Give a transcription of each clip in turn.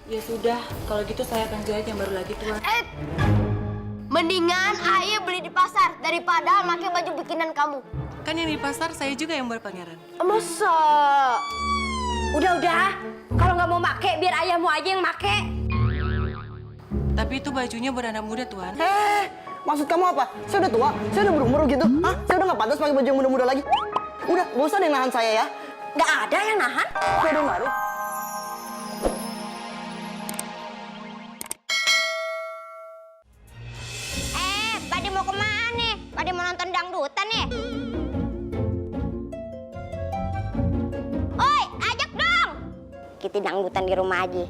Ya sudah, kalau gitu saya akan jahit yang baru lagi, Tuan. Mendingan ayah beli di pasar daripada pakai baju bikinan kamu. Kan yang di pasar saya juga yang buat pangeran. Masa? Udah. Kalau nggak mau make, biar ayahmu aja yang make. Tapi itu bajunya buat anak muda, Tuan. Maksud kamu apa? Saya udah tua, saya udah berumur gitu. Hah? Saya udah nggak pantas pakai baju yang muda-muda lagi. Udah, gak usah ada yang nahan saya ya. Nggak ada yang nahan. Saya udah marah. Pada mau kemana? Pada mau nonton dangdutan nih? Oi, ajak dong! Kita dangdutan di rumah aja.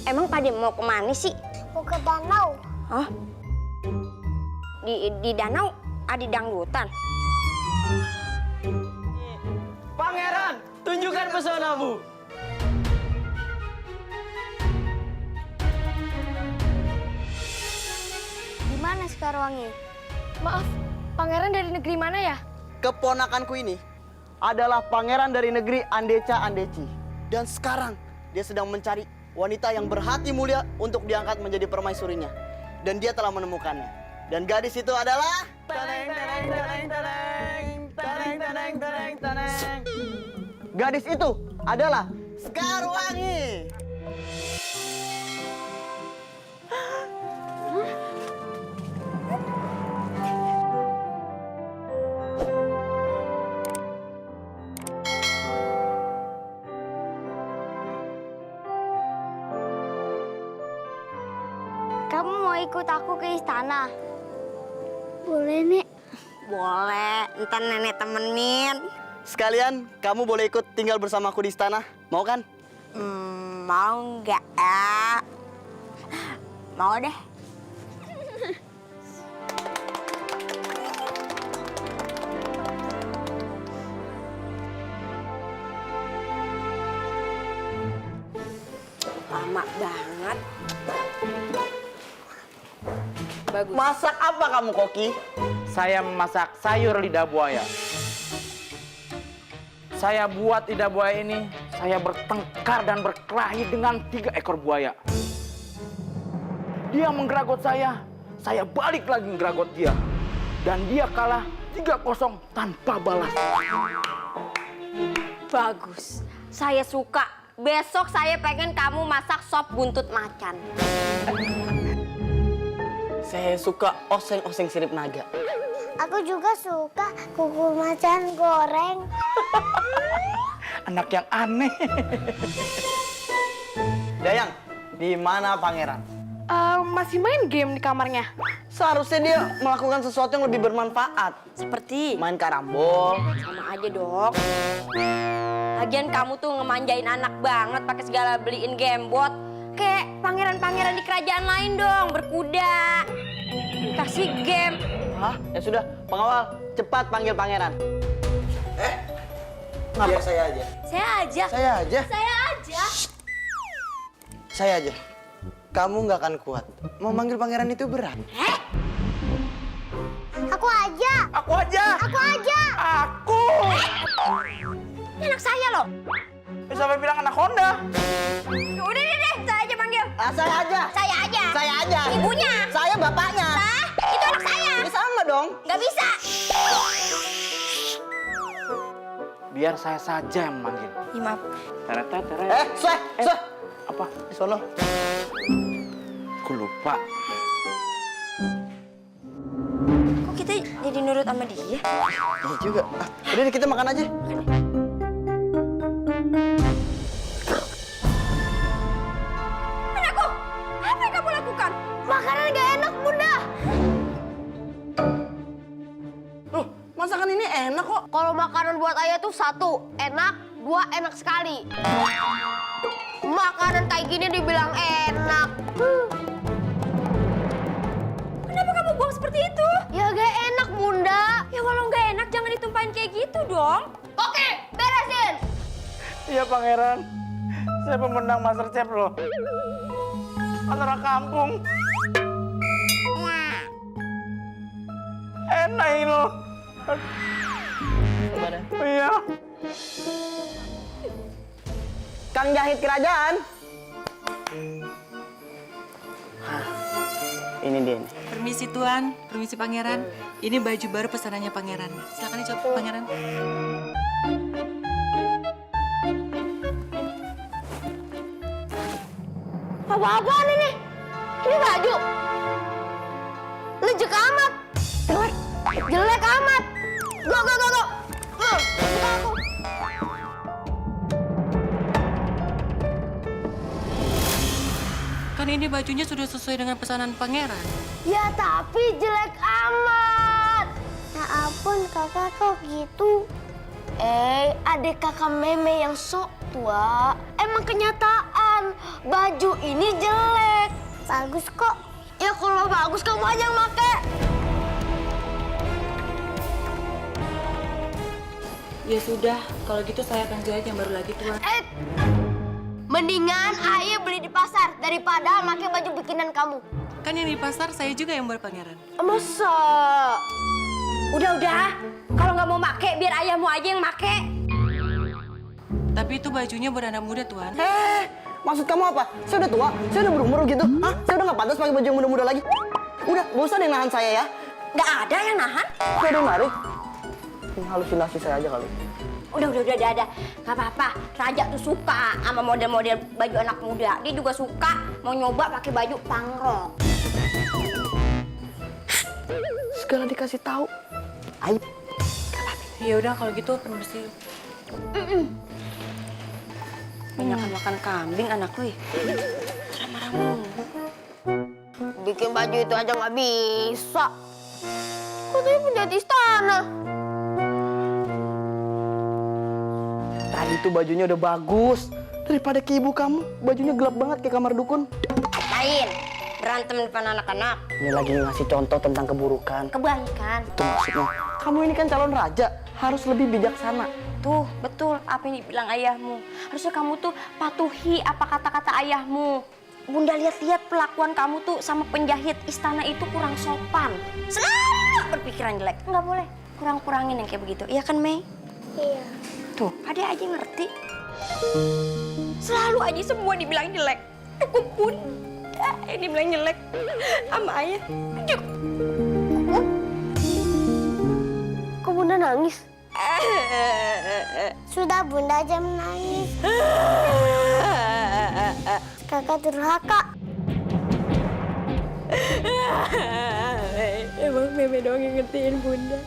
Emang pada mau kemana sih? Mau ke danau. Hah? Di danau ada dangdutan? Pangeran, tunjukkan pesonamu. Di mana Sekarwangi? Maaf, pangeran dari negeri mana ya? Keponakanku ini adalah pangeran dari negeri Andeca Andeci. Dan sekarang dia sedang mencari wanita yang berhati mulia untuk diangkat menjadi permaisurinya. Dan dia telah menemukannya. Dan gadis itu adalah... Gadis itu adalah Sekarwangi. Kamu mau ikut aku ke istana? Boleh, Nek. Boleh, ntar nenek temenin. Sekalian, kamu boleh ikut tinggal bersamaku di istana. Mau kan? Mau nggak? Mau deh. Lama banget. Bagus. Masak apa kamu, Koki? Saya memasak sayur lidah buaya. Saya buat lidah buaya ini, saya bertengkar dan berkelahi dengan 3 ekor buaya. Dia menggeragot saya balik lagi menggeragot dia. Dan dia kalah 3-0 tanpa balas. Bagus. Saya suka. Besok saya pengen kamu masak sop buntut macan. Saya suka oseng-oseng sirip naga. Aku juga suka kuku macan goreng. Anak yang aneh. Dayang, di mana pangeran? Masih main game di kamarnya. Seharusnya dia melakukan sesuatu yang lebih bermanfaat. Seperti Main karambol. sama aja, Dok. Lagian kamu tuh ngemanjain anak banget pakai segala beliin gamebot. Kayak pangeran-pangeran di kerajaan lain dong, berkuda. Kasih game. Hah? Ya sudah, pengawal, cepat panggil pangeran. Biar saya aja. Saya aja. Saya aja. Saya aja. Saya aja. Kamu nggak akan kuat. Mau manggil pangeran itu berat. Aku aja. Aku aja. Aku aja. Aku. Ini anak saya loh. Sampai bilang anak Honda. Udah deh, saya aja panggil. Saya aja. Saya aja. Saya aja. Ibunya. Saya bapaknya. Lah, itu anak saya. Ini sama dong. Nggak bisa. Biar saya saja yang memanggil. Ya, maaf. Sueh. Apa? Di sono. Aku lupa. Kok kita jadi nurut sama dia? Iya juga. Udah deh, kita makan aja. Anakku, apa yang kamu lakukan? Makanan gak enak, Bunda. Loh, masakan ini enak kok. Kalau makanan buat ayah tuh 1 enak, 2 enak sekali. Makanan kayak gini dibilang enak. Kenapa kamu buang seperti itu? Ya gak enak, Bunda. Ya kalau nggak enak jangan ditumpahin kayak gitu dong. Oke, beresin. Iya pangeran. Saya pemenang MasterChef loh. Antara kampung. Enak ini loh. Iya. Kang Jahit Kerajaan. Ini dia nih. Permisi Tuan, permisi Pangeran. Ini baju baru pesanannya Pangeran. Silakan dicoba Pangeran. Apa-apaan ini? Ini baju. Lejek amat. Jelek. Jelek amat. Go. Suka aku. Kan ini bajunya sudah sesuai dengan pesanan Pangeran. Ya tapi jelek amat. Ya ampun kakak kok gitu. Adik kakak Meme yang sok tua. Emang kenyataan baju ini jelek. Bagus kok. Ya kalau bagus kamu aja yang make. Ya sudah, kalau gitu saya akan jahit yang baru lagi Tuan. Mendingan Ayah beli di pasar daripada pakai baju bikinan kamu. Kan yang di pasar saya juga yang buat Pangeran. Masa? Udah. Kalau nggak mau make, biar ayahmu aja yang make. Tapi itu bajunya buat anak muda Tuan. Maksud kamu apa? Saya udah tua? Saya udah berumur gitu? Hah? Saya udah nggak pantas pakai baju yang muda-muda lagi? Udah, gak usah ada yang nahan saya ya. Nggak ada yang nahan. Saya udah narik. Ini halusinasi saya aja kali. Udah. Nggak apa-apa. Raja tuh suka sama model-model baju anak muda. Dia juga suka mau nyoba pakai baju pangrok. Segala dikasih tahu. Aib. Ya udah kalau gitu permisi. Banyakan makan kambing anak lu ya. Marah-marah mulu. Bikin baju itu aja nggak bisa. Katanya penjahit istana. Tadi tuh bajunya udah bagus. Daripada ke ibu kamu, bajunya gelap banget kayak kamar dukun. Lain. Berantem depan anak-anak. Ini lagi ngasih contoh tentang keburukan. Kebaikan. Itu maksudnya. Kamu ini kan calon raja, harus lebih bijaksana. Tuh, betul apa yang dibilang ayahmu. Harusnya kamu tuh patuhi apa kata-kata ayahmu. Bunda lihat-lihat pelakuan kamu tuh sama penjahit istana itu kurang sopan. Selalu berpikiran jelek. Nggak boleh. Kurang-kurangin yang kayak begitu. Iya kan, Mei? Iya. Tuh, Ade aja ngerti. Selalu aja semua dibilang jelek. Aku pun yang dibilang jelek sama ayah. Aduh. Kok Bunda nangis? Sudah Bunda aja menangis. Kakak durhaka. Emang Meme doang yang ngertiin Bunda.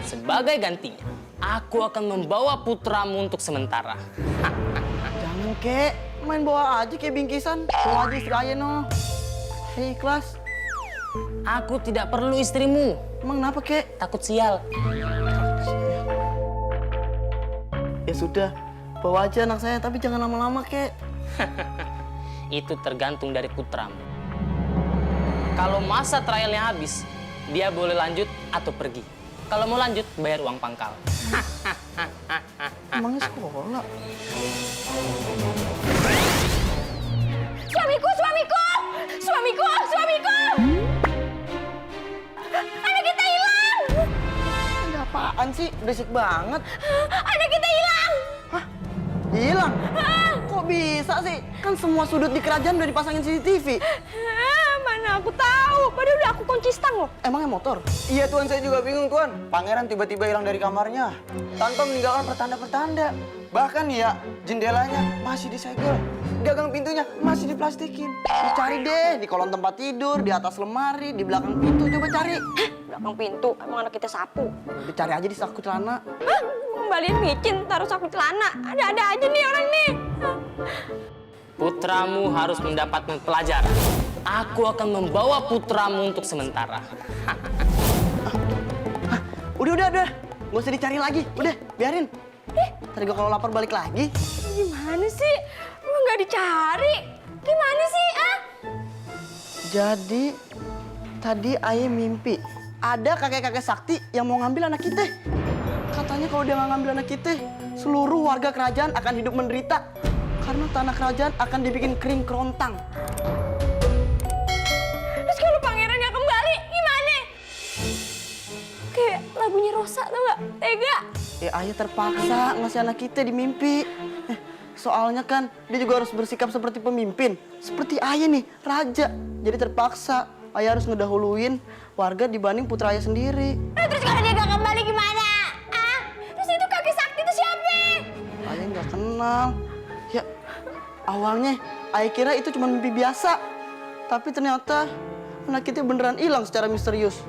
Sebagai gantinya, aku akan membawa putramu untuk sementara. Jangan, Kek. Main bawa aja kayak bingkisan. Bawa aja istri ayah, no. Saya ikhlas. Aku tidak perlu istrimu. Emang kenapa, Kek? Takut sial. Ya sudah, bawa aja anak saya, tapi jangan lama-lama, Kek. Itu tergantung dari putramu. Kalau masa trialnya habis, dia boleh lanjut atau pergi. Kalau mau lanjut, bayar uang pangkal. Emangnya sekolah? Suamiku! Anak kita hilang! Ada apaan sih? Berisik banget. Anak kita hilang! Hilang? Kok bisa sih? Kan semua sudut di kerajaan udah dipasangin CCTV. Mana aku tahu, padahal udah aku kunci stang loh. Emangnya motor? Iya Tuan, saya juga bingung Tuan. Pangeran tiba-tiba hilang dari kamarnya tanpa meninggalkan pertanda-pertanda. Bahkan ya, jendelanya masih disegel. Gagang pintunya masih diplastikin. Dicari deh di kolong tempat tidur, di atas lemari, di belakang pintu. Coba cari. Belakang pintu, emang anak kita sapu. Dicari aja di saku celana. Hah? Kembalian micin, taruh saku celana. Ada-ada aja nih orang nih. Putramu harus mendapatkan pelajaran. Aku akan membawa putramu untuk sementara. Udah. Gak usah dicari lagi. Udah, biarin. Tadi gua kalau lapar balik lagi. Gimana sih? Emang nggak dicari? Gimana sih, ah? Jadi, tadi ayah mimpi. Ada kakek-kakek sakti yang mau ngambil anak kita. Katanya kalau dia nggak ngambil anak kita, seluruh warga kerajaan akan hidup menderita. Karena tanah kerajaan akan dibikin kering kerontang. Terus kalau pangeran nggak kembali, gimana? Kayak lagunya Rosa, tau nggak? Tega. Ya ayah terpaksa ngasih anak kita di mimpi. Soalnya kan dia juga harus bersikap seperti pemimpin. Seperti ayah nih, raja. Jadi terpaksa ayah harus ngedahuluin warga dibanding putra ayah sendiri. Terus kalau dia gak kembali gimana? Ah, terus itu kakek sakti itu siapa? Ayah nggak kenal. Ya, awalnya ayah kira itu cuma mimpi biasa. Tapi ternyata anak kita beneran hilang secara misterius.